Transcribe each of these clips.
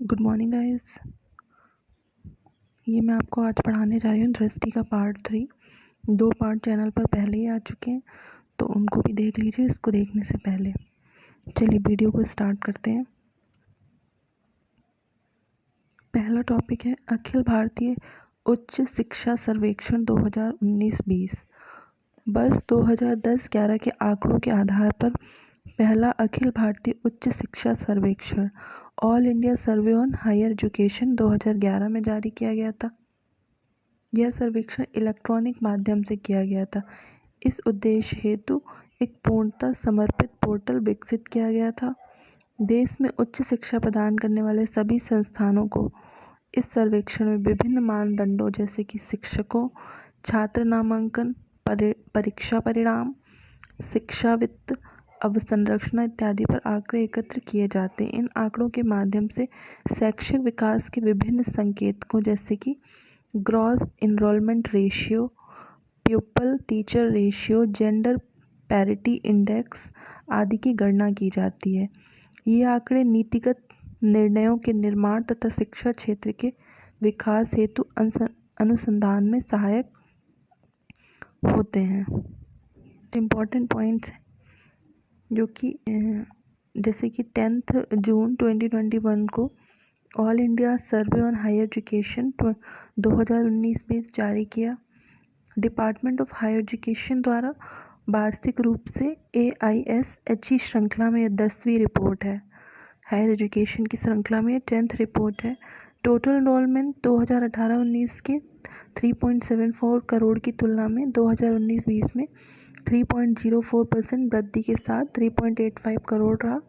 Good morning guys. ये मैं आपको आज पढ़ाने जा रही हूँ दृष्टि का पार्ट 3। 2 पार्ट चैनल पर पहले ही आ चुके हैं, तो उनको भी देख लीजिए इसको देखने से पहले। चलिए वीडियो को स्टार्ट करते हैं। पहला टॉपिक है अखिल भारतीय उच्च शिक्षा सर्वेक्षण 2019-20। वर्ष 2010-11 के आंकड़ों के आधार पर पहला अखिल भारतीय उच्च शिक्षा सर्वेक्षण all India survey on higher education 2011 में जारी किया गया था। यह सर्वेक्षण इलेक्ट्रॉनिक माध्यम से किया गया था। इस उद्देश्य हेतु एक पूर्णतः समर्पित पोर्टल विकसित किया गया था। देश में उच्च शिक्षा प्रदान करने वाले सभी संस्थानों को इस सर्वेक्षण में विभिन्न मानदंडों जैसे कि शिक्षकों, छात्र नामांकन, परीक्षा परिणाम, शिक्षा वित्त, अवसंरचना इत्यादि पर आंकड़े एकत्र किए जाते हैं। इन आंकड़ों के माध्यम से शैक्षिक विकास के विभिन्न संकेतकों जैसे कि gross enrolment ratio, pupil teacher ratio, gender parity index आदि की गणना की जाती है। ये आंकड़े नीतिगत निर्णयों के निर्माण तथा शिक्षा क्षेत्र के विकास हेतु अनुसंधान में सहायक होते हैं। इम्पॉर्टेंट पॉइंट्स हैं जो कि जैसे कि 10 जून 2021 को all India survey on higher education 2019-20 जारी किया। डिपार्टमेंट ऑफ हायर एजुकेशन द्वारा वार्षिक रूप से AISHE श्रृंखला में 10वीं रिपोर्ट है। हायर एजुकेशन की श्रृंखला में 10th रिपोर्ट है। टोटल एनरोलमेंट 2018-19 के 3.74 करोड़ की तुलना में 2019-20 में 3.04% वृद्धि के साथ 3.85 करोड़ रहा,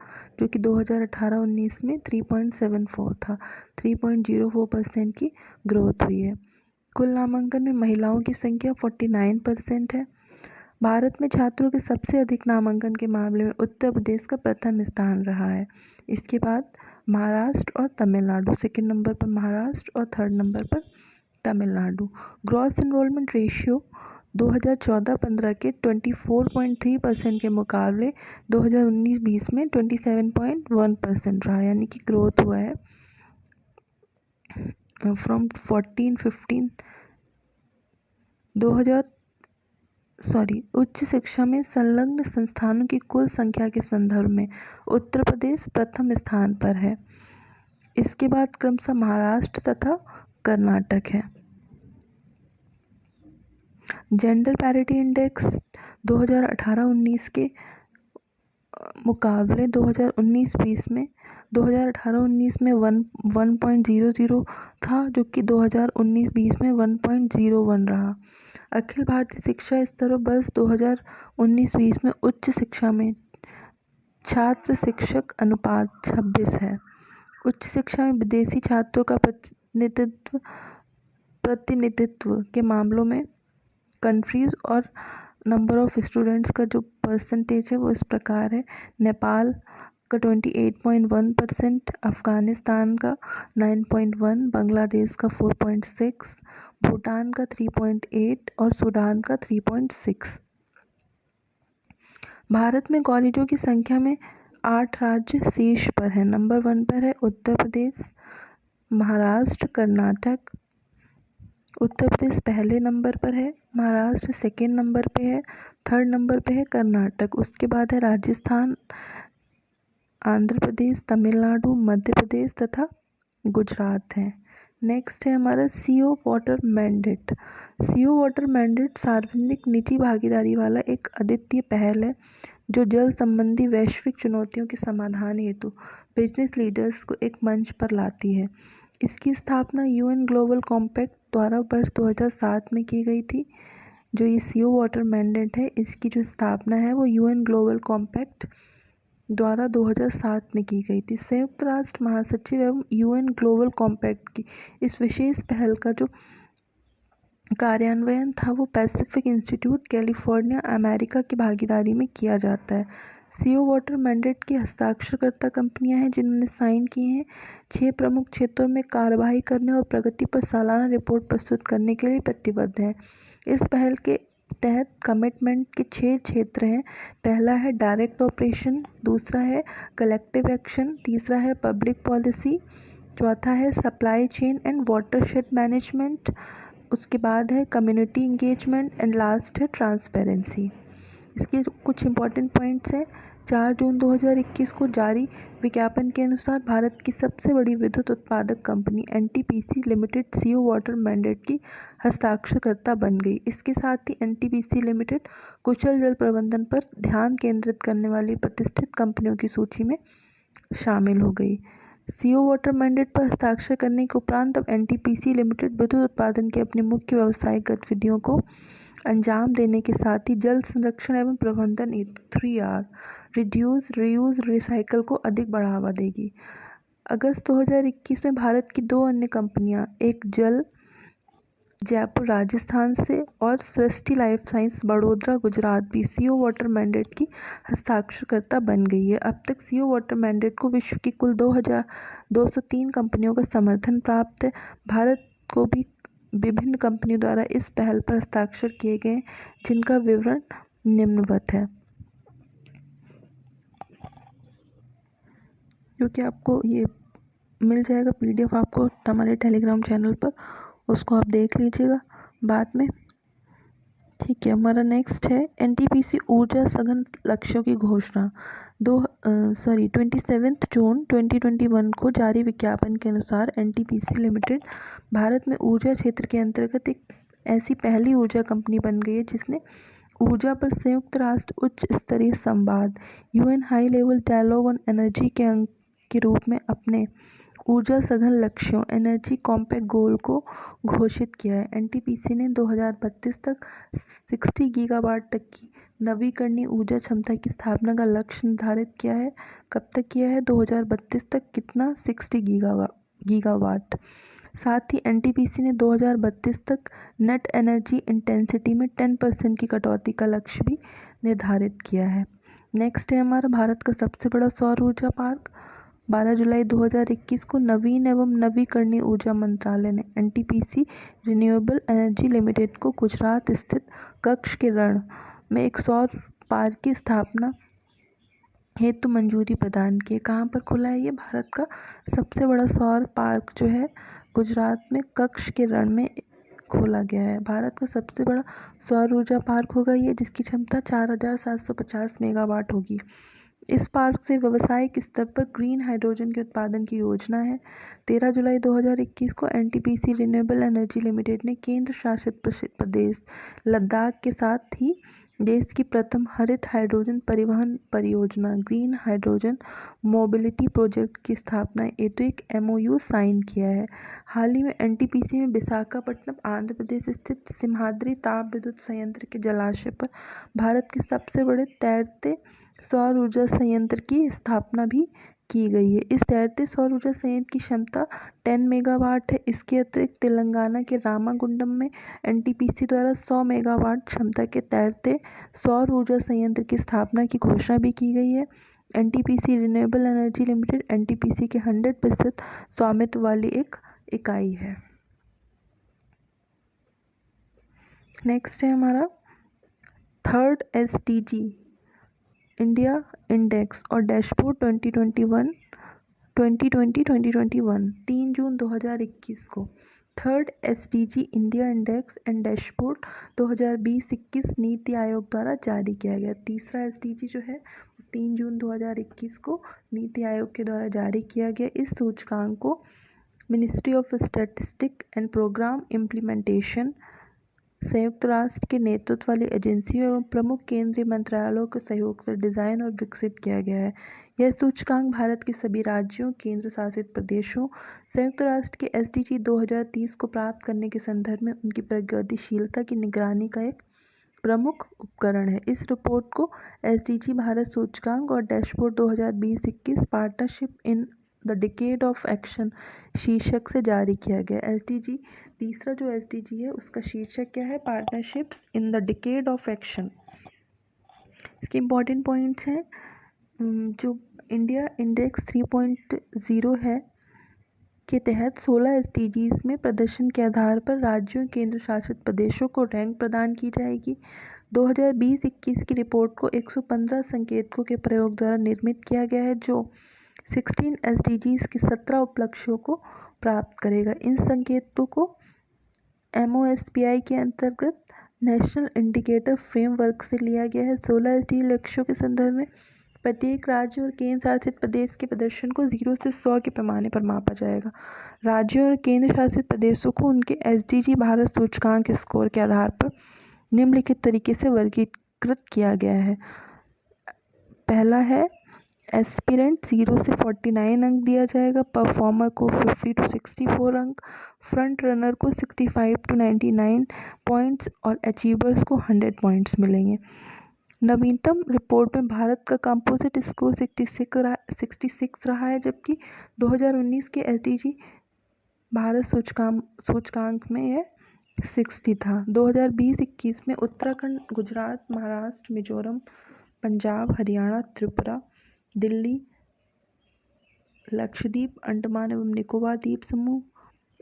जो कि 2018-19 में 3.74 था। 3.04% की ग्रोथ हुई है। कुल नामांकन में महिलाओं की संख्या 49% है। भारत में छात्रों के सबसे अधिक नामांकन के मामले में उत्तर प्रदेश का प्रथम स्थान रहा है। इसके बाद महाराष्ट्र और तमिलनाडु, सेकंड नंबर पर महाराष्ट्र और थर्ड नंबर पर तमिलनाडु। ग्रॉस एनरोलमेंट रेशियो 2014-15 के 24.3% के मुकाबले 2019-20 में 27.1% रहा, यानी कि ग्रोथ हुआ है फ्रॉम 14-15। उच्च शिक्षा में संलग्न संस्थानों की कुल संख्या के संदर्भ में उत्तर प्रदेश प्रथम स्थान पर है। इसके बाद क्रमशः महाराष्ट्र तथा कर्नाटक है। जेंडर पैरिटी इंडेक्स 2018-19 के मुकाबले 2019-20 में 2018-19 में 1.00 था, जो कि 2019-20 में 1.01 रहा। अखिल भारतीय शिक्षा स्तर पर वर्ष 2019-20 में उच्च शिक्षा में छात्र शिक्षक अनुपात 26 है। उच्च शिक्षा में विदेशी छात्रों का प्रतिनिधित्व के मामलों में कंट्रीज और नंबर ऑफ स्टूडेंट्स का जो परसेंटेज है वो इस प्रकार है। नेपाल का 28.1%, अफ़गानिस्तान का 9.1, बांग्लादेश का 4.6, भूटान का 3.8 और सूडान का 3.6। भारत में कॉलेजों की संख्या में 8 राज्य शीर्ष पर है। नंबर 1 पर है उत्तर प्रदेश, महाराष्ट्र, कर्नाटक। उत्तर प्रदेश पहले नंबर पर है, महाराष्ट्र सेकेंड नंबर पे है, थर्ड नंबर पे है कर्नाटक। उसके बाद है राजस्थान, आंध्र प्रदेश, तमिलनाडु, मध्य प्रदेश तथा गुजरात है। नेक्स्ट है हमारा CO water mandate. CO water mandate सार्वजनिक निजी भागीदारी वाला एक अद्वितीय पहल है जो जल संबंधी वैश्विक चुनौतियों के समाधान हेतु बिजनेस लीडर्स को एक मंच पर लाती है। इसकी स्थापना UN ग्लोबल कॉम्पैक्ट द्वारा वर्ष 2007 में की गई थी। जो ये CO वाटर मैंडेट है, इसकी जो स्थापना है वो UN ग्लोबल कॉम्पैक्ट द्वारा 2007 में की गई थी। संयुक्त राष्ट्र महासचिव एवं UN ग्लोबल कॉम्पैक्ट की इस विशेष पहल का जो कार्यान्वयन था वो पैसिफिक इंस्टीट्यूट, कैलिफोर्निया, अमेरिका की भागीदारी में किया जाता है। CO वाटर मैंडेट की हस्ताक्षरकर्ता कंपनियां हैं जिन्होंने साइन किए हैं। 6 प्रमुख क्षेत्रों में कार्रवाई करने और प्रगति पर सालाना रिपोर्ट प्रस्तुत करने के लिए प्रतिबद्ध हैं। इस पहल के तहत कमिटमेंट के 6 क्षेत्र हैं। पहला है डायरेक्ट ऑपरेशन, दूसरा है कलेक्टिव एक्शन, तीसरा है पब्लिक पॉलिसी, चौथा है supply chain and watershed management, उसके बाद है कम्युनिटी इंगेजमेंट एंड लास्ट है ट्रांसपेरेंसी। इसके कुछ इंपॉर्टेंट पॉइंट्स हैं। 4 जून 2021 को जारी विज्ञापन के अनुसार भारत की सबसे बड़ी विद्युत उत्पादक company NTPC limited CO water mandate की हस्ताक्षरकर्ता बन गई। इसके साथ ही एनटीपीसी लिमिटेड कुशल जल प्रबंधन पर ध्यान केंद्रित करने वाली प्रतिष्ठित कंपनियों की सूची में शामिल हो गई। सीओ वाटर मैंडेट पर हस्ताक्षर करने के उपरांत अब एनटीपीसी लिमिटेड विद्युत उत्पादन के अपनी मुख्य व्यावसायिक गतिविधियों को अंजाम देने के साथ ही जल संरक्षण एवं प्रबंधन 3R रिड्यूस, रीयूज, रिसाइकल को अधिक बढ़ावा देगी। अगस्त 2021 में भारत की 2 अन्य कंपनियां, एक जल जयपुर राजस्थान से और सृष्टि लाइफ साइंस बड़ोदरा गुजरात भी सीओ वाटर मैंडेट की हस्ताक्षरकर्ता बन गई है। अब तक सीओ वाटर मैंडेट को विश्व की कुल 2203 कंपनियों का समर्थन प्राप्त है। भारत को भी विभिन्न कंपनियों द्वारा इस पहल पर हस्ताक्षर किए गए, जिनका विवरण निम्नवत है, क्योंकि आपको ये मिल जाएगा PDF आपको हमारे टेलीग्राम चैनल पर, उसको आप देख लीजिएगा बाद में। ठीक है, हमारा नेक्स्ट है एनटीपीसी ऊर्जा सघन लक्ष्यों की घोषणा। 27 जून 2021 को जारी विज्ञापन के अनुसार एनटीपीसी लिमिटेड भारत में ऊर्जा क्षेत्र के अंतर्गत एक ऐसी पहली ऊर्जा कंपनी बन गई है जिसने ऊर्जा पर संयुक्त राष्ट्र उच्च स्तरीय संवाद UN high level dialogue on energy के अंग के रूप में अपने ऊर्जा सघन लक्ष्यों एनर्जी कॉम्पैक्ट गोल को घोषित किया है। एनटीपीसी ने 2032 तक 60 गीगावाट तक की नवीकरणीय ऊर्जा क्षमता की स्थापना का लक्ष्य निर्धारित किया है। कब तक किया है? 2032 तक। कितना? 60 गीगावाट। साथ ही एनटीपीसी ने 2032 तक नेट एनर्जी इंटेंसिटी में 10% की कटौती का लक्ष्य भी निर्धारित किया है। नेक्स्ट है हमारा भारत का सबसे बड़ा सौर ऊर्जा पार्क। 12 जुलाई 2021 को नवीन एवं नवीकरणीय ऊर्जा मंत्रालय ने एनटीपीसी रिन्यूएबल एनर्जी लिमिटेड को गुजरात स्थित कच्छ के रण में एक सौर पार्क की स्थापना हेतु मंजूरी प्रदान की। कहाँ पर खुला है ये? भारत का सबसे बड़ा सौर पार्क जो है गुजरात में कच्छ के रण में खोला गया है। भारत का सबसे बड़ा सौर ऊर्जा पार्क होगा ये, जिसकी क्षमता 4750 मेगावाट होगी। इस पार्क से व्यावसायिक स्तर पर ग्रीन हाइड्रोजन के उत्पादन की योजना है। 13 जुलाई 2021 को एनटीपीसी रिन्यूएबल एनर्जी लिमिटेड ने केंद्र शासित प्रदेश लद्दाख के साथ ही देश की प्रथम हरित हाइड्रोजन परिवहन परियोजना ग्रीन हाइड्रोजन मोबिलिटी प्रोजेक्ट की स्थापना हेतु एक MOU साइन किया है। हाल ही में एनटीपीसी में विशाखापट्टनम आंध्र प्रदेश स्थित सिमहाद्री ताप विद्युत संयंत्र के जलाशय पर भारत के सबसे बड़े तैरते सौर ऊर्जा संयंत्र की स्थापना भी की गई है। इस तैरते सौर ऊर्जा संयंत्र की क्षमता 10 मेगावाट है। इसके अतिरिक्त तेलंगाना के रामागुंडम में एनटीपीसी द्वारा 100 मेगावाट क्षमता के तैरते सौर ऊर्जा संयंत्र की स्थापना की घोषणा भी की गई है। NTPC renewable energy limited NTPC के 100% स्वामित्व वाली एक इकाई है। नेक्स्ट है हमारा 3rd SDG इंडिया इंडेक्स और डैशबोर्ड 2020-2021 3 जून 2021 को 3rd SDG India index and dashboard 2020-21 NITI Aayog द्वारा जारी किया गया। तीसरा SDG जो है 3 जून 2021 को नीति आयोग के द्वारा जारी किया गया। इस सूचकांक को ministry of statistic and programme implementation संयुक्त राष्ट्र के नेतृत्व वाली एजेंसियों एवं प्रमुख केंद्रीय मंत्रालयों के सहयोग से डिज़ाइन और विकसित किया गया है। यह सूचकांक भारत के सभी राज्यों, केंद्र शासित प्रदेशों, संयुक्त राष्ट्र के SDG 2030 को प्राप्त करने के संदर्भ में उनकी प्रगतिशीलता की निगरानी का एक प्रमुख उपकरण है। इस रिपोर्ट को SDG भारत सूचकांक और dashboard 2020-21 partnership in the decade of action शीर्षक से जारी किया गया। SDG तीसरा जो SDG है उसका शीर्षक क्या है? Partnerships in the decade of action. इसके इम्पॉर्टेंट पॉइंट्स हैं, जो इंडिया इंडेक्स 3.0 है के तहत 16 SDGs में प्रदर्शन के आधार पर राज्यों केंद्र शासित प्रदेशों को रैंक प्रदान की जाएगी। 2020-21 की रिपोर्ट को 115 संकेतकों के प्रयोग द्वारा निर्मित किया गया है, जो 16 SDGs के 17 उपलक्ष्यों को प्राप्त करेगा। इन संकेतों को MOSPI के अंतर्गत नेशनल इंडिकेटर फ्रेमवर्क से लिया गया है। 16 SDG लक्ष्यों के संदर्भ में प्रत्येक राज्य और केंद्र शासित प्रदेश के प्रदर्शन को 0 से 100 के पैमाने पर मापा जाएगा। राज्यों और केंद्र शासित प्रदेशों को उनके SDG भारत सूचकांक स्कोर के आधार पर निम्नलिखित तरीके से वर्गीकृत किया गया है। पहला है एस्पिरेंट 0 से 49 अंक दिया जाएगा, परफॉर्मर को 50 to 64 अंक, फ्रंट रनर को 65 to 99 पॉइंट्स और अचीवर्स को 100 पॉइंट्स मिलेंगे। नवीनतम रिपोर्ट में भारत का कंपोजिट स्कोर 66 रहा है, जबकि 2019 के SDG भारत सूचकांक में यह 60 था। 2020-21 में उत्तराखंड, गुजरात, महाराष्ट्र, मिजोरम, पंजाब, हरियाणा, त्रिपुरा, दिल्ली, लक्षद्वीप, अंडमान एवं निकोबार द्वीप समूह,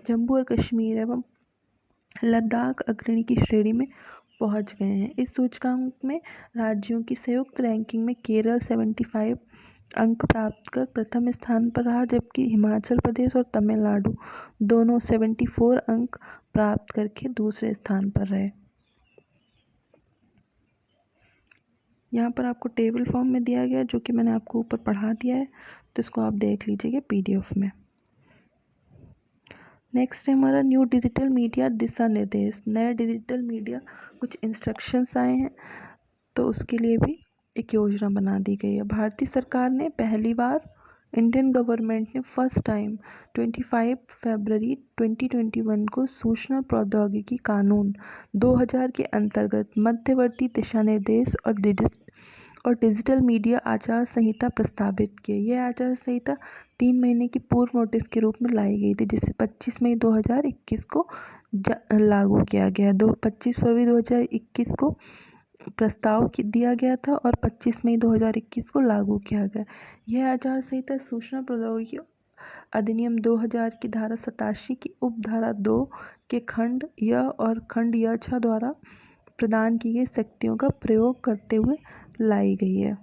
जम्मू और कश्मीर एवं लद्दाख अग्रणी की श्रेणी में पहुंच गए हैं। इस सूचकांक में राज्यों की संयुक्त रैंकिंग में केरल 75 अंक प्राप्त कर प्रथम स्थान पर रहा, जबकि हिमाचल प्रदेश और तमिलनाडु दोनों 74 अंक प्राप्त करके दूसरे स्थान पर रहे। यहाँ पर आपको टेबल फॉर्म में दिया गया, जो कि मैंने आपको ऊपर पढ़ा दिया है, तो इसको आप देख लीजिएगा PDF में। नेक्स्ट है हमारा न्यू डिजिटल मीडिया दिशा निर्देश। नए डिजिटल मीडिया कुछ इंस्ट्रक्शंस आए हैं, तो उसके लिए भी एक योजना बना दी गई है। भारतीय सरकार ने पहली बार, इंडियन गवर्नमेंट ने फर्स्ट टाइम 25 फरवरी 2021 को सूचना प्रौद्योगिकी कानून 2000 के अंतर्गत मध्यवर्ती दिशा निर्देश और डिजिटल मीडिया आचार संहिता प्रस्तावित किए। यह आचार संहिता 3 महीने की पूर्व नोटिस के रूप में लाई गई थी, जिसे 25 मई 2021 को लागू किया गया। 25 फरवरी 2021 को प्रस्ताव दिया गया था और 25 मई 2021 को लागू किया गया। यह आचार संहिता सूचना प्रौद्योगिकी अधिनियम 2000 की धारा 87 की उपधारा 2 के खंड य और खंड य 6 द्वारा प्रदान की गई शक्तियों का प्रयोग करते हुए लाई गई है।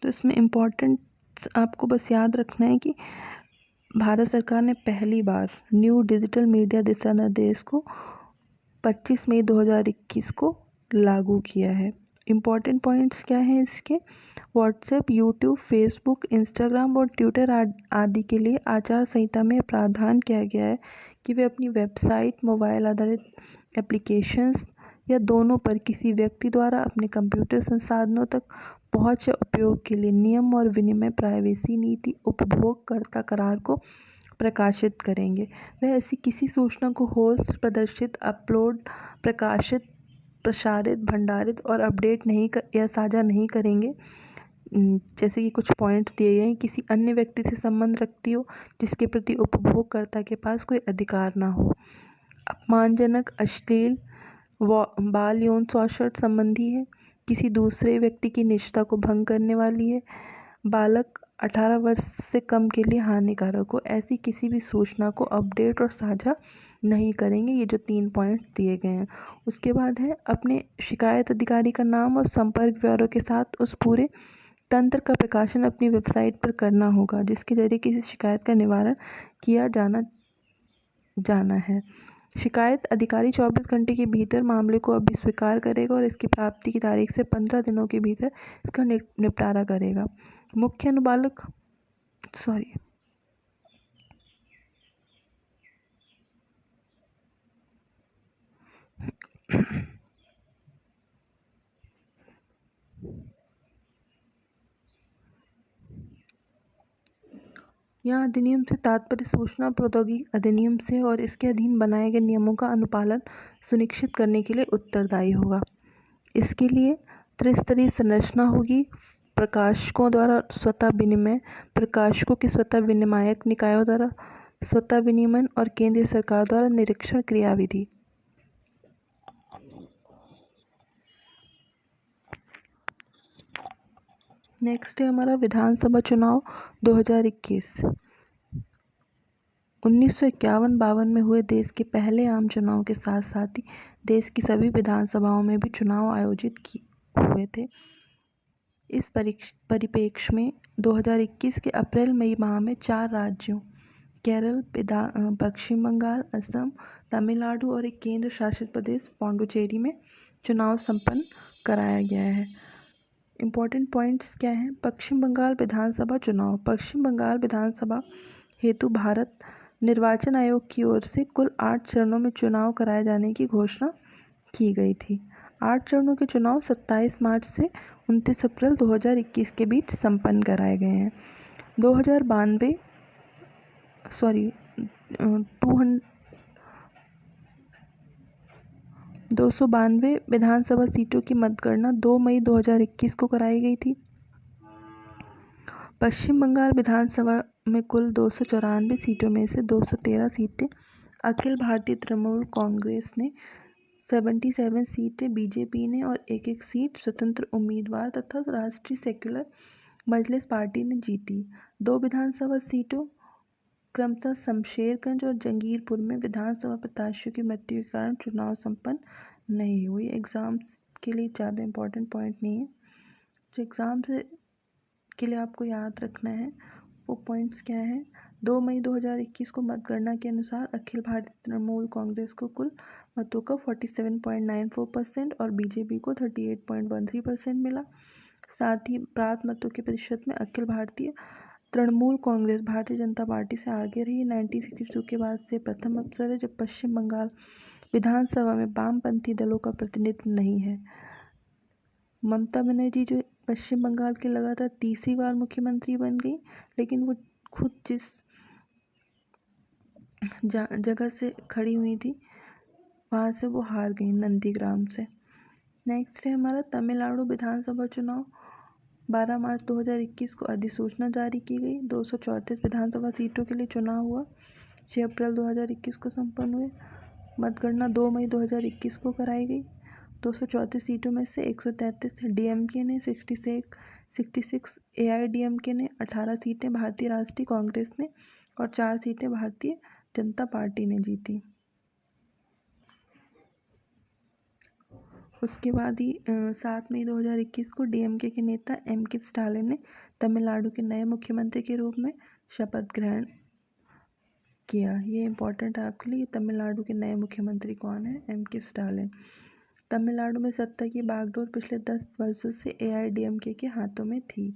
तो इसमें इम्पोर्टेंट आपको बस याद रखना है कि भारत सरकार ने पहली बार न्यू डिजिटल मीडिया दिशा निर्देश को 25 मई 2021 को लागू किया है। इम्पॉर्टेंट पॉइंट्स क्या हैं इसके? व्हाट्सएप, यूट्यूब, फेसबुक, इंस्टाग्राम और ट्विटर आदि के लिए आचार संहिता में प्रावधान किया गया है कि वे अपनी वेबसाइट, मोबाइल आधारित एप्लीकेशंस या दोनों पर किसी व्यक्ति द्वारा अपने कंप्यूटर संसाधनों तक पहुंच या उपयोग के लिए नियम और विनिमय प्राइवेसी नीति उपभोगकर्ता करार को प्रकाशित करेंगे। वह ऐसी किसी सूचना को होस्ट, प्रदर्शित, अपलोड, प्रकाशित, प्रसारित, भंडारित और अपडेट नहीं या साझा नहीं करेंगे, जैसे कि कुछ पॉइंट्स दिए गए हैं, किसी अन्य व्यक्ति से संबंध रखती हो जिसके प्रति उपभोगकर्ता के पास कोई अधिकार ना हो, अपमानजनक, अश्लील, बाल यौन शोषण संबंधी है, किसी दूसरे व्यक्ति की निजता को भंग करने वाली है, बालक 18 वर्ष से कम के लिए हानिकारक हो, ऐसी किसी भी सूचना को अपडेट और साझा नहीं करेंगे। ये जो 3 पॉइंट दिए गए हैं। उसके बाद है अपने शिकायत अधिकारी का नाम और संपर्क ब्यौरे के साथ उस पूरे तंत्र का प्रकाशन अपनी वेबसाइट पर करना होगा जिसके जरिए किसी शिकायत का निवारण किया जाना है। शिकायत अधिकारी 24 घंटे के भीतर मामले को अभी स्वीकार करेगा और इसकी प्राप्ति की तारीख से 15 दिनों के भीतर इसका निपटारा करेगा। मुख्य अनुपालक यहाँ अधिनियम से तात्पर्य सूचना प्रौद्योगिकी अधिनियम से और इसके अधीन बनाए गए नियमों का अनुपालन सुनिश्चित करने के लिए उत्तरदायी होगा। इसके लिए त्रिस्तरीय संरचना होगी। प्रकाशकों द्वारा स्वतः विनिमय, प्रकाशकों के स्वतः विनियामक निकायों द्वारा स्वतः विनियमन और केंद्रीय सरकार द्वारा निरीक्षण क्रियाविधि। नेक्स्ट है हमारा विधानसभा चुनाव 2021। 1951-52 में हुए देश के पहले आम चुनाव के साथ साथ ही देश की सभी विधानसभाओं में भी चुनाव आयोजित हुए थे। इस परिप्रेक्ष्य में 2021 के अप्रैल मई माह में 4 राज्यों केरल, पश्चिम बंगाल, असम, तमिलनाडु और एक केंद्र शासित प्रदेश पुडुचेरी में चुनाव संपन्न कराया गया है। इम्पॉर्टेंट पॉइंट्स क्या हैं? पश्चिम बंगाल विधानसभा चुनाव। पश्चिम बंगाल विधानसभा हेतु भारत निर्वाचन आयोग की ओर से कुल 8 चरणों में चुनाव कराए जाने की घोषणा की गई थी। 8 चरणों के चुनाव 27 मार्च से 29 अप्रैल 2021 के बीच संपन्न कराए गए हैं। 292 विधानसभा सीटों की मतगणना 2 मई 2021 को कराई गई थी। पश्चिम बंगाल विधानसभा में कुल 294 सीटों में से 213 सीटें अखिल भारतीय तृणमूल कांग्रेस ने, 77 सीटें बीजेपी ने और एक सीट स्वतंत्र उम्मीदवार तथा राष्ट्रीय सेक्युलर मजलिस पार्टी ने जीती। 2 विधानसभा सीटों क्रमशः शमशेरगंज और जंगीरपुर में विधानसभा प्रत्याशियों की मृत्यु के कारण चुनाव संपन्न नहीं हुई। एग्ज़ाम्स के लिए ज़्यादा इम्पोर्टेंट पॉइंट नहीं है। जो एग्ज़ाम्स के लिए आपको याद रखना है वो पॉइंट्स क्या हैं? 2 मई 2021 को मतगणना के अनुसार अखिल भारतीय तृणमूल कांग्रेस को कुल मतों का 47.94% और बीजेपी को 38.13% मिला। साथ ही प्राप्त मतों के प्रतिशत में अखिल भारतीय तृणमूल कांग्रेस भारतीय जनता पार्टी से आगे रही। 1962 के बाद से प्रथम अवसर है जब पश्चिम बंगाल विधानसभा में वामपंथी दलों का प्रतिनिधित्व नहीं है। ममता बनर्जी जो पश्चिम बंगाल की लगातार तीसरी बार मुख्यमंत्री बन गई, लेकिन वो खुद जिस जगह से खड़ी हुई थी वहाँ से वो हार गई, नंदीग्राम से। नेक्स्ट है हमारा तमिलनाडु विधानसभा चुनाव। 12 मार्च 2021 को अधिसूचना जारी की गई। 234 विधानसभा सीटों के लिए चुनाव हुआ। 6 अप्रैल 2021 को संपन्न हुए। मतगणना 2 मई 2021 को कराई गई। 234 सीटों में से 133 डीएमके ने, 66 एआईडीएमके ने, 18 सीटें भारतीय राष्ट्रीय कांग्रेस ने और 4 सीटें भारतीय जनता पार्टी ने जीती। उसके बाद ही 7 मई 2021 को डीएमके के नेता एम.के. स्टालिन ने तमिलनाडु के नए मुख्यमंत्री के रूप में शपथ ग्रहण किया। ये इम्पोर्टेंट है आपके लिए। तमिलनाडु के नए मुख्यमंत्री कौन है? एम.के. स्टालिन। तमिलनाडु में सत्ता की बागडोर पिछले 10 वर्षों से एआईडीएमके के हाथों में थी।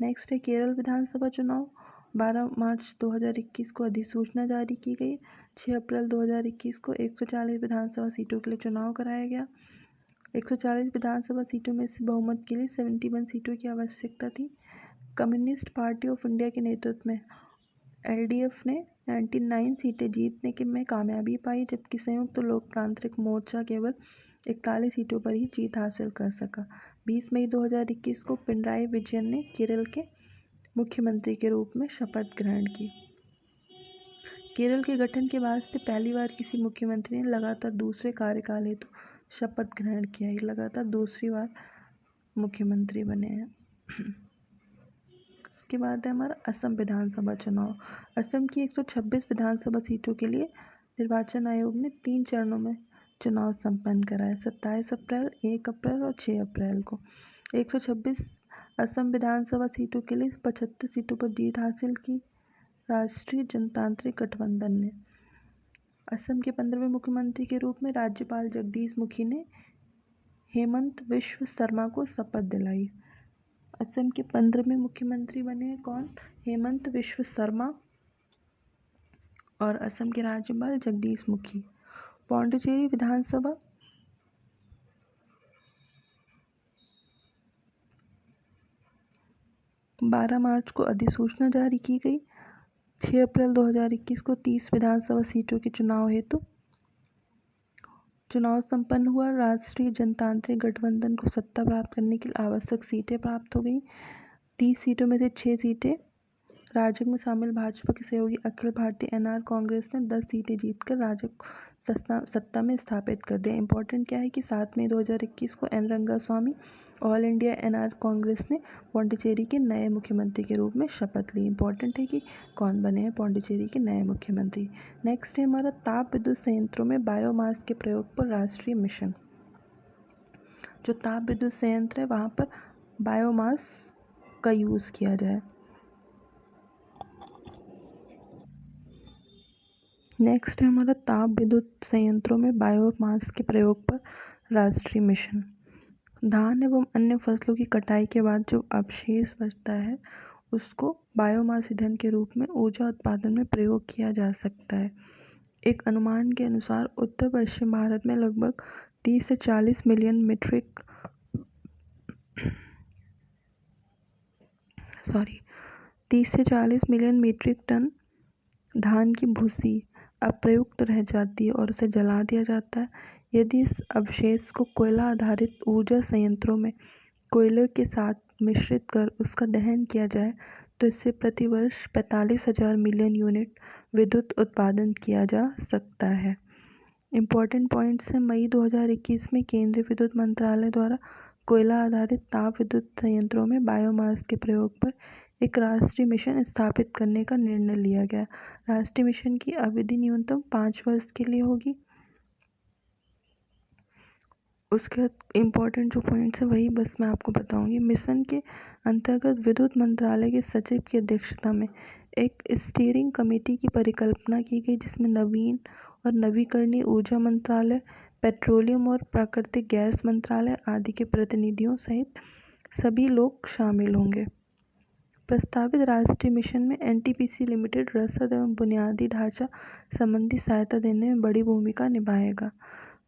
नेक्स्ट है केरल विधानसभा चुनाव। 12 मार्च 2021 को अधिसूचना जारी की गई। 6 अप्रैल 2021 को 140 विधानसभा सीटों के लिए चुनाव कराया गया। 140 विधानसभा सीटों में से बहुमत के लिए 71 सीटों की आवश्यकता थी। कम्युनिस्ट पार्टी ऑफ इंडिया के नेतृत्व में एलडीएफ ने 99 सीटें जीतने के में कामयाबी पाई, जबकि संयुक्त लोकतांत्रिक मोर्चा केवल 41 सीटों पर ही जीत हासिल कर सका। 20 मई 2021 को पिनराई विजयन ने केरल के मुख्यमंत्री के रूप में शपथ ग्रहण की। केरल के गठन के बाद से पहली बार किसी मुख्यमंत्री ने लगातार दूसरे कार्यकाल हेतु शपथ ग्रहण किया। ये लगातार दूसरी बार मुख्यमंत्री बने हैं। इसके बाद है हमारा असम विधानसभा चुनाव। असम की 126 विधानसभा सीटों के लिए निर्वाचन आयोग ने 3 चरणों में चुनाव संपन्न कराया। 27 अप्रैल, 1 अप्रैल और 6 अप्रैल को। 126 असम विधानसभा सीटों के लिए 75 सीटों पर जीत हासिल की राष्ट्रीय जनतांत्रिक गठबंधन ने। असम के 15वें मुख्यमंत्री के रूप में राज्यपाल जगदीश मुखी ने हेमंत विश्व शर्मा को शपथ दिलाई। असम के 15वें मुख्यमंत्री बने हैं कौन? हेमंत विश्व शर्मा और असम के राज्यपाल जगदीश मुखी। पुडुचेरी विधानसभा। बारह मार्च को अधिसूचना जारी की गई। 6 अप्रैल 2021 को 30 विधानसभा सीटों के चुनाव हेतु चुनाव संपन्न हुआ। राष्ट्रीय जनतांत्रिक गठबंधन को सत्ता प्राप्त करने के लिए आवश्यक सीटें प्राप्त हो गई। 30 सीटों में से 6 सीटें राजग में शामिल भाजपा के सहयोगी अखिल भारतीय एनआर कांग्रेस ने 10 सीटें जीतकर राजग को सत्ता में स्थापित कर दिया। इंपॉर्टेंट क्या है कि 7 मई 2021 को N Rangaswamy all India NR Congress ने पुडुचेरी के नए मुख्यमंत्री के रूप में शपथ ली। इंपॉर्टेंट है कि कौन बने हैं पुडुचेरी के नए मुख्यमंत्री। नेक्स्ट है हमारा ताप विद्युत संयंत्रों में बायोमास के प्रयोग पर राष्ट्रीय मिशन। जो ताप विद्युत संयंत्र है वहाँ पर बायोमास का यूज़ किया जाए। नेक्स्ट है हमारा ताप विद्युत संयंत्रों में बायोमास के प्रयोग पर राष्ट्रीय मिशन। धान एवं अन्य फसलों की कटाई के बाद जो अवशेष बचता है उसको बायोमास ईंधन के रूप में ऊर्जा उत्पादन में प्रयोग किया जा सकता है। एक अनुमान के अनुसार उत्तर पश्चिम भारत में लगभग 30 से 40 मिलियन मीट्रिक 30 से 40 मिलियन मीट्रिक टन धान की भूसी अप्रयुक्त रह जाती है और उसे जला दिया जाता है। यदि इस अवशेष को कोयला आधारित ऊर्जा संयंत्रों में कोयले के साथ मिश्रित कर उसका दहन किया जाए तो इससे प्रतिवर्ष 45,000 मिलियन यूनिट विद्युत उत्पादन किया जा सकता है। इम्पॉर्टेंट पॉइंट्स हैं। मई 2021 में केंद्रीय विद्युत मंत्रालय द्वारा कोयला आधारित ताप विद्युत संयंत्रों में बायोमास के प्रयोग पर एक राष्ट्रीय मिशन स्थापित करने का निर्णय लिया गया। राष्ट्रीय मिशन की अवधि न्यूनतम 5 वर्ष के लिए होगी। उसके इम्पॉर्टेंट जो पॉइंट्स है वही बस मैं आपको बताऊंगी। मिशन के अंतर्गत विद्युत मंत्रालय के सचिव की अध्यक्षता में एक स्टीयरिंग कमेटी की परिकल्पना की गई जिसमें नवीन और नवीकरणीय ऊर्जा मंत्रालय, पेट्रोलियम और प्राकृतिक गैस मंत्रालय आदि के प्रतिनिधियों सहित सभी लोग शामिल होंगे। प्रस्तावित राष्ट्रीय मिशन में एनटीपीसी लिमिटेड रसद एवं बुनियादी ढांचा संबंधी सहायता देने में बड़ी भूमिका निभाएगा।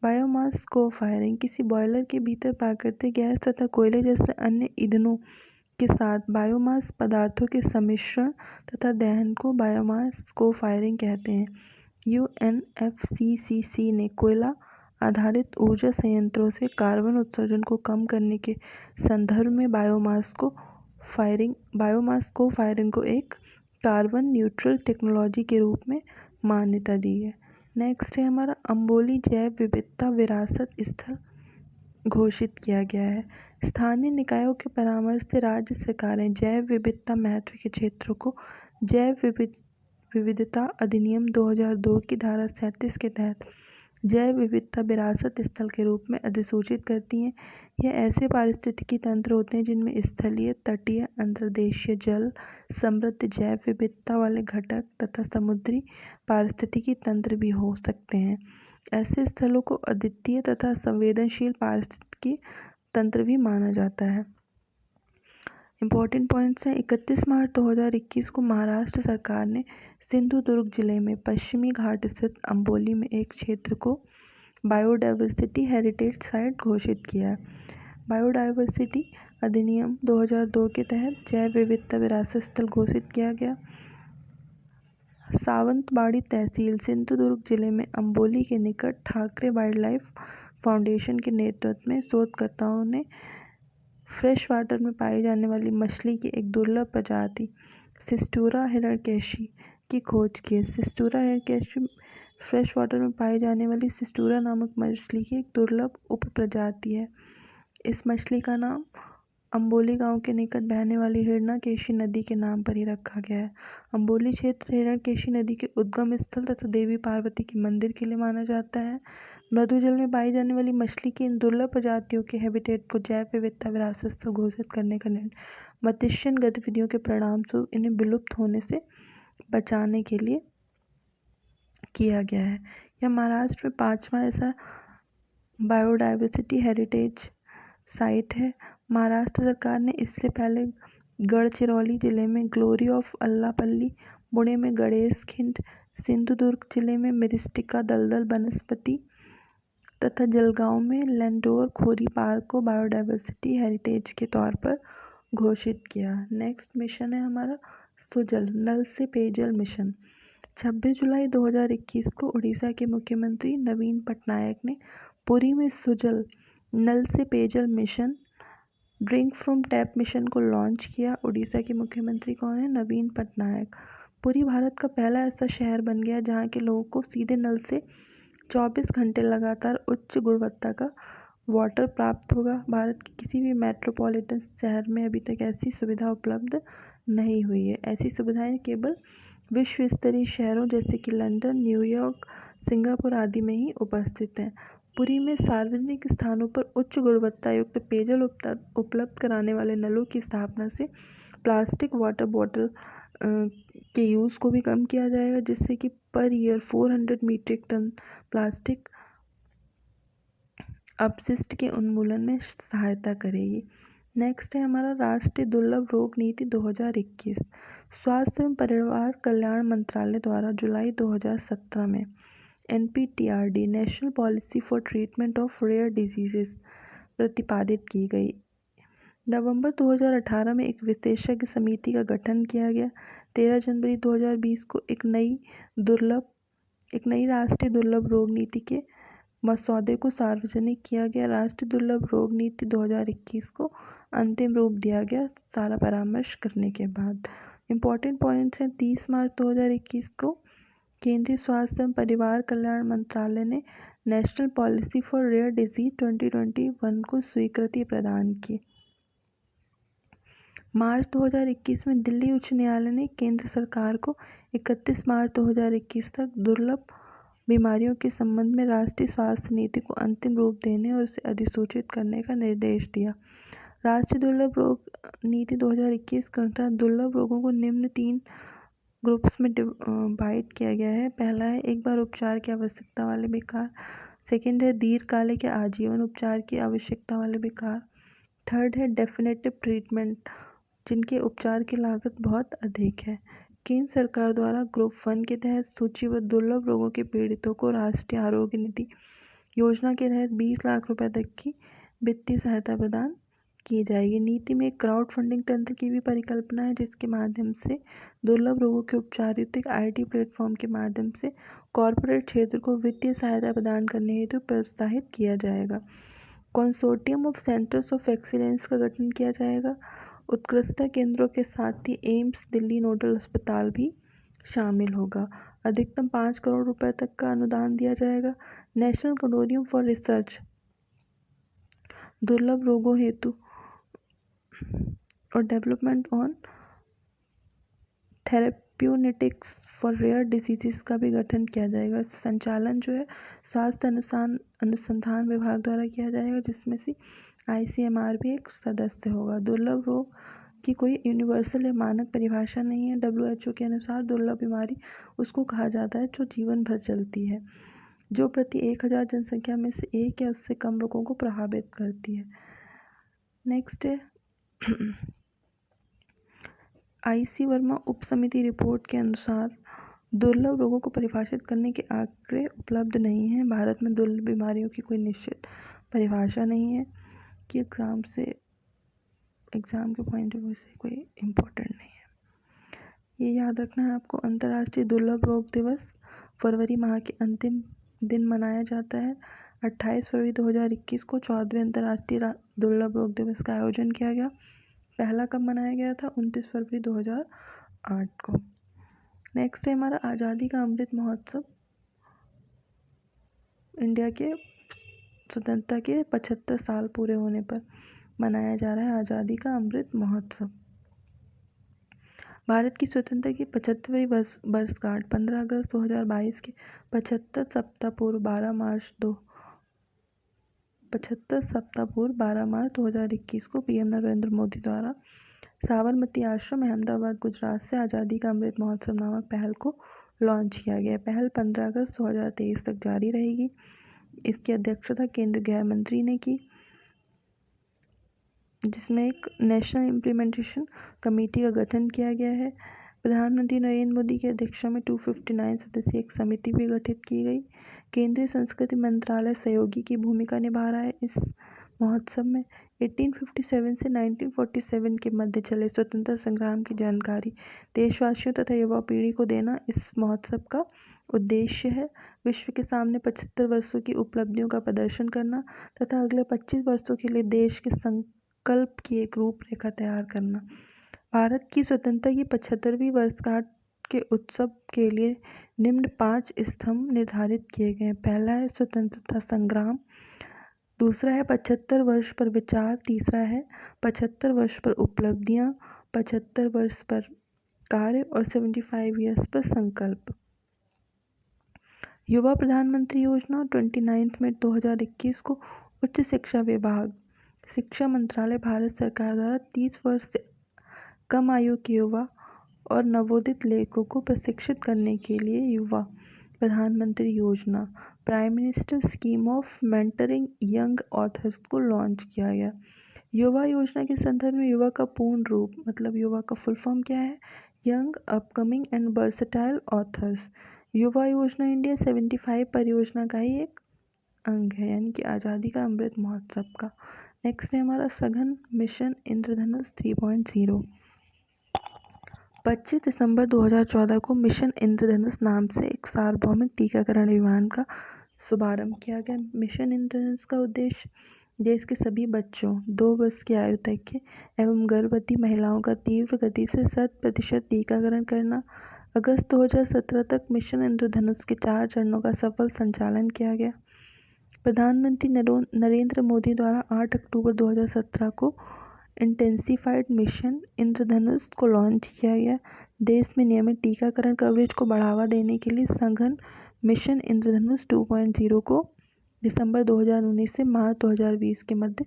बायोमास को फायरिंग किसी बॉयलर के भीतर प्राकृतिक गैस तथा कोयले जैसे अन्य ईंधनों के साथ बायोमास पदार्थों के सम्मिश्रण तथा दहन को बायोमास को फायरिंग कहते हैं। यूएनएफसीसीसी ने कोयला आधारित ऊर्जा संयंत्रों से कार्बन उत्सर्जन को कम करने के संदर्भ में बायोमास को फायरिंग को एक कार्बन न्यूट्रल टेक्नोलॉजी के रूप में मान्यता दी है। नेक्स्ट है हमारा अम्बोली जैव विविधता विरासत स्थल घोषित किया गया है। स्थानीय निकायों के परामर्श से राज्य सरकारें जैव विविधता महत्व के क्षेत्रों को जैव विविधता अधिनियम 2002 की धारा 37 के तहत जैव विविधता विरासत स्थल के रूप में अधिसूचित करती हैं। यह ऐसे पारिस्थितिकी तंत्र होते हैं जिनमें स्थलीय, तटीय, अंतर्देशीय जल समृद्ध जैव विविधता वाले घटक तथा समुद्री पारिस्थितिकी तंत्र भी हो सकते हैं। ऐसे स्थलों को अद्वितीय तथा संवेदनशील पारिस्थितिकी तंत्र भी माना जाता है। इम्पॉर्टेंट पॉइंट्स हैं। 31 मार्च 2021 को महाराष्ट्र सरकार ने सिंधुदुर्ग जिले में पश्चिमी घाट स्थित अम्बोली में एक क्षेत्र को बायोडाइवर्सिटी हेरिटेज साइट घोषित किया है। बायोडाइवर्सिटी अधिनियम 2002 के तहत जैव विविधता विरासत स्थल घोषित किया गया। सावंतवाड़ी तहसील सिंधुदुर्ग जिले में अम्बोली के निकट ठाकरे वाइल्ड लाइफ फाउंडेशन के नेतृत्व में शोधकर्ताओं ने फ्रेश वाटर में पाई जाने वाली मछली की एक दुर्लभ प्रजाति सिस्टूरा हिरण्यकेशी की खोज की है। सिस्टूरा हिरण्यकेशी फ्रेश वाटर में पाई जाने वाली सिस्टूरा नामक मछली की एक दुर्लभ उप प्रजाति है। इस मछली का नाम अम्बोली गांव के निकट बहने वाली हिरण्यकेशी नदी के नाम पर ही रखा गया है। अम्बोली क्षेत्र हिरण्यकेशी नदी के उद्गम स्थल तथा देवी पार्वती के मंदिर के लिए माना जाता है। मृदु जल में पाई जाने वाली मछली की इन दुर्लभ प्रजातियों के हैबिटेट को जैव विविधता विरासत स्थल घोषित करने का निर्णय मत्स्यन गतिविधियों के परिणाम स्वरूप इन्हें विलुप्त होने से बचाने के लिए किया गया है। यह महाराष्ट्र में 5वां ऐसा बायोडाइवर्सिटी हेरिटेज साइट है। महाराष्ट्र सरकार ने इससे पहले गढ़चिरौली जिले में ग्लोरी ऑफ अल्लापल्ली, पुणे में गणेश खिंड, सिंधुदुर्ग जिले में मिरिस्टिका दलदल वनस्पति तथा जलगांव में लैंडोर खोरी पार्क को बायोडाइवर्सिटी हेरिटेज के तौर पर घोषित किया। नेक्स्ट मिशन है हमारा सुजल नल से पेयजल मिशन। 26 जुलाई 2021 को उड़ीसा के मुख्यमंत्री नवीन पटनायक ने पुरी में सुजल नल से पेयजल mission drink from tap mission को लॉन्च किया। उड़ीसा के मुख्यमंत्री कौन है? नवीन पटनायक। पुरी भारत का पहला ऐसा शहर बन गया जहाँ के लोगों को सीधे नल से 24 घंटे लगातार उच्च गुणवत्ता का वाटर प्राप्त होगा। भारत के किसी भी मेट्रोपॉलिटन शहर में अभी तक ऐसी सुविधा उपलब्ध नहीं हुई है। ऐसी सुविधाएं केवल विश्व स्तरीय शहरों जैसे कि लंदन, न्यूयॉर्क, सिंगापुर आदि में ही उपस्थित हैं। पुरी में सार्वजनिक स्थानों पर उच्च गुणवत्ता युक्त पेयजल उपलब्ध कराने वाले नलों की स्थापना से प्लास्टिक वाटर बॉटल के यूज़ को भी कम किया जाएगा, जिससे कि per year 400 metric ton plastic अपशिष्ट के उन्मूलन में सहायता करेगी। नेक्स्ट है हमारा राष्ट्रीय दुर्लभ रोग नीति 2021। स्वास्थ्य एवं परिवार कल्याण मंत्रालय द्वारा जुलाई 2017 में NPTRD national policy for treatment of rare diseases प्रतिपादित की गई। नवंबर 2018 में एक विशेषज्ञ समिति का गठन किया गया। 13 जनवरी 2020 को एक नई राष्ट्रीय दुर्लभ रोग नीति के मसौदे को सार्वजनिक किया गया। राष्ट्रीय दुर्लभ रोग नीति 2021 को अंतिम रूप दिया गया सारा परामर्श करने के बाद। इम्पॉर्टेंट पॉइंट्स हैं। 30 मार्च 2021 को केंद्रीय स्वास्थ्य एवं परिवार कल्याण मंत्रालय ने national policy for rare disease 2021 को स्वीकृति प्रदान की। मार्च 2021 में दिल्ली उच्च न्यायालय ने केंद्र सरकार को 31 मार्च 2021 तक दुर्लभ बीमारियों के संबंध में राष्ट्रीय स्वास्थ्य नीति को अंतिम रूप देने और उसे अधिसूचित करने का निर्देश दिया। राष्ट्रीय दुर्लभ रोग नीति 2021 के अनुसार दुर्लभ रोगों को निम्न 3 ग्रुप्स में डिवाइड किया गया है। पहला है एक बार उपचार की आवश्यकता वाले विकार। सेकंड है दीर्घकालिक या आजीवन उपचार की आवश्यकता वाले विकार। थर्ड है डेफिनेटिव ट्रीटमेंट, जिनके उपचार की लागत बहुत अधिक है। केंद्र सरकार द्वारा ग्रुप 1 के तहत सूचीबद्ध दुर्लभ रोगों के पीड़ितों को राष्ट्रीय आरोग्य नीति योजना के तहत 20 लाख रुपए तक की वित्तीय सहायता प्रदान की जाएगी। नीति में क्राउड फंडिंग तंत्र की भी परिकल्पना है, जिसके माध्यम से दुर्लभ रोगों के उपचार हेतु एक IT प्लेटफॉर्म के माध्यम से कॉरपोरेट क्षेत्र को वित्तीय सहायता प्रदान करने हेतु प्रोत्साहित किया जाएगा। Consortium of centres of excellence का गठन किया जाएगा। उत्कृष्टता केंद्रों के साथ ही एम्स दिल्ली नोडल अस्पताल भी शामिल होगा। अधिकतम 5 करोड़ रुपए तक का अनुदान दिया जाएगा। नेशनल कंसोर्टियम फॉर रिसर्च दुर्लभ रोगों हेतु और development on therapeutics for rare diseases का भी गठन किया जाएगा। संचालन जो है स्वास्थ्य अनुसंधान विभाग द्वारा किया जाएगा, जिसमें से ICMR भी एक सदस्य होगा। दुर्लभ रोग की कोई यूनिवर्सल या मानक परिभाषा नहीं है। WHO के अनुसार दुर्लभ बीमारी उसको कहा जाता है जो जीवन भर चलती है, जो प्रति 1000 जनसंख्या में से 1 या उससे कम लोगों को प्रभावित करती है। नेक्स्ट है IC वर्मा उप समिति रिपोर्ट के अनुसार दुर्लभ रोगों को परिभाषित करने के आंकड़े उपलब्ध नहीं हैं। भारत में दुर्लभ बीमारियों की कोई निश्चित परिभाषा नहीं है कि एग्ज़ाम के पॉइंट ऑफ व्यू से कोई इम्पोर्टेंट नहीं है। ये याद रखना है आपको। अंतर्राष्ट्रीय दुर्लभ रोग दिवस फरवरी माह के अंतिम दिन मनाया जाता है। 28 फरवरी 2021 को 14वें अंतर्राष्ट्रीय दुर्लभ रोग दिवस का आयोजन किया गया। पहला कब मनाया गया था? 29 फरवरी 2008 को। नेक्स्ट है हमारा आज़ादी का अमृत महोत्सव। इंडिया के स्वतंत्रता के 75 साल पूरे होने पर मनाया जा रहा है आज़ादी का अमृत महोत्सव। भारत की स्वतंत्रता की 75वीं वर्षगांठ 15 अगस्त 2022 के 75 सप्ताह पूर्व 12 मार्च 2021 को PM नरेंद्र मोदी द्वारा साबरमती आश्रम अहमदाबाद गुजरात से आज़ादी का अमृत महोत्सव नामक पहल को लॉन्च किया गया। पहल 15 अगस्त 2023 तक जारी रहेगी। इसकी अध्यक्षता केंद्रीय गृह मंत्री ने की, जिसमें एक नेशनल इम्प्लीमेंटेशन कमेटी का गठन किया गया है। प्रधानमंत्री नरेंद्र मोदी की अध्यक्षता में 259 सदस्यीय एक समिति भी गठित की गई। केंद्रीय संस्कृति मंत्रालय सहयोगी की भूमिका निभा रहा है इस महोत्सव में। 1857 से 1947 के मध्य चले स्वतंत्रता संग्राम की जानकारी देशवासियों तथा युवा पीढ़ी को देना इस महोत्सव का उद्देश्य है। विश्व के सामने 75 वर्षों की उपलब्धियों का प्रदर्शन करना तथा अगले 25 वर्षों के लिए देश के संकल्प की एक रूपरेखा तैयार करना। भारत की स्वतंत्रता की 75वीं वर्षगांठ के उत्सव के लिए निम्न 5 स्तंभ निर्धारित किए गए हैं। पहला है स्वतंत्रता संग्राम, दूसरा है 75 वर्ष पर विचार, तीसरा है 75 वर्ष पर उपलब्धियां, 75 वर्ष पर कार्य और 75 ईयर्स पर संकल्प। युवा प्रधानमंत्री योजना 29 मई 2021 को उच्च शिक्षा विभाग, शिक्षा मंत्रालय, भारत सरकार द्वारा 30 वर्ष से कम आयु के युवा और नवोदित लेखकों को प्रशिक्षित करने के लिए युवा प्रधानमंत्री योजना, prime minister scheme of mentoring young authors को लॉन्च किया गया। युवा योजना के संदर्भ में युवा का पूर्ण रूप मतलब युवा का फुल फॉर्म क्या है? Young upcoming and versatile authors. युवा योजना इंडिया 75 परियोजना का ही एक अंग है, यानी कि आज़ादी का अमृत महोत्सव का। नेक्स्ट है हमारा सघन मिशन इंद्रधनुष 3.0। 25 दिसंबर 2014 को मिशन इंद्रधनुष नाम से एक सार्वभौमिक टीकाकरण अभियान का शुभारंभ किया गया। मिशन इंद्रधनुष का उद्देश्य देश के सभी बच्चों 2 वर्ष की आयु तक के एवं गर्भवती महिलाओं का तीव्र गति से 100% टीकाकरण करना। अगस्त 2017 तक मिशन इंद्रधनुष के 4 चरणों का सफल संचालन किया गया। प्रधानमंत्री नरेंद्र मोदी द्वारा 8 अक्टूबर 2017 को इंटेंसिफाइड मिशन इंद्रधनुष को लॉन्च किया गया। देश में नियमित टीकाकरण कवरेज को बढ़ावा देने के लिए सघन मिशन इंद्रधनुष 2.0 को दिसंबर 2019 से मार्च 2020 के मध्य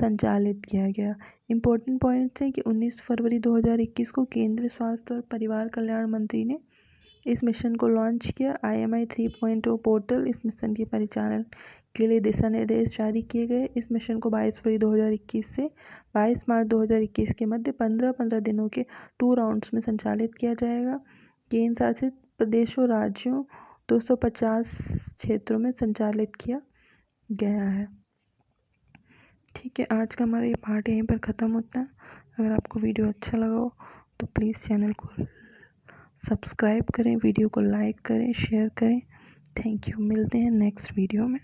संचालित किया गया। इम्पोर्टेंट पॉइंट्स हैं कि 19 फरवरी 2021 को केंद्रीय स्वास्थ्य और परिवार कल्याण मंत्री ने इस मिशन को लॉन्च किया। IMI 3.0 पोर्टल इस मिशन के परिचालन के लिए दिशा निर्देश जारी किए गए। इस मिशन को 22 फरवरी 2021 से 22 मार्च 2021 के मध्य 15-15 दिनों के 2 राउंड्स में संचालित किया जाएगा। केंद्र शासित प्रदेशों राज्यों 250 क्षेत्रों में संचालित किया गया है। ठीक है, आज का हमारा ये पार्ट यहीं पर ख़त्म होता है। अगर आपको वीडियो अच्छा लगा हो तो प्लीज़ चैनल को सब्सक्राइब करें, वीडियो को लाइक करें, शेयर करें। Thank you. मिलते हैं नेक्स्ट वीडियो में।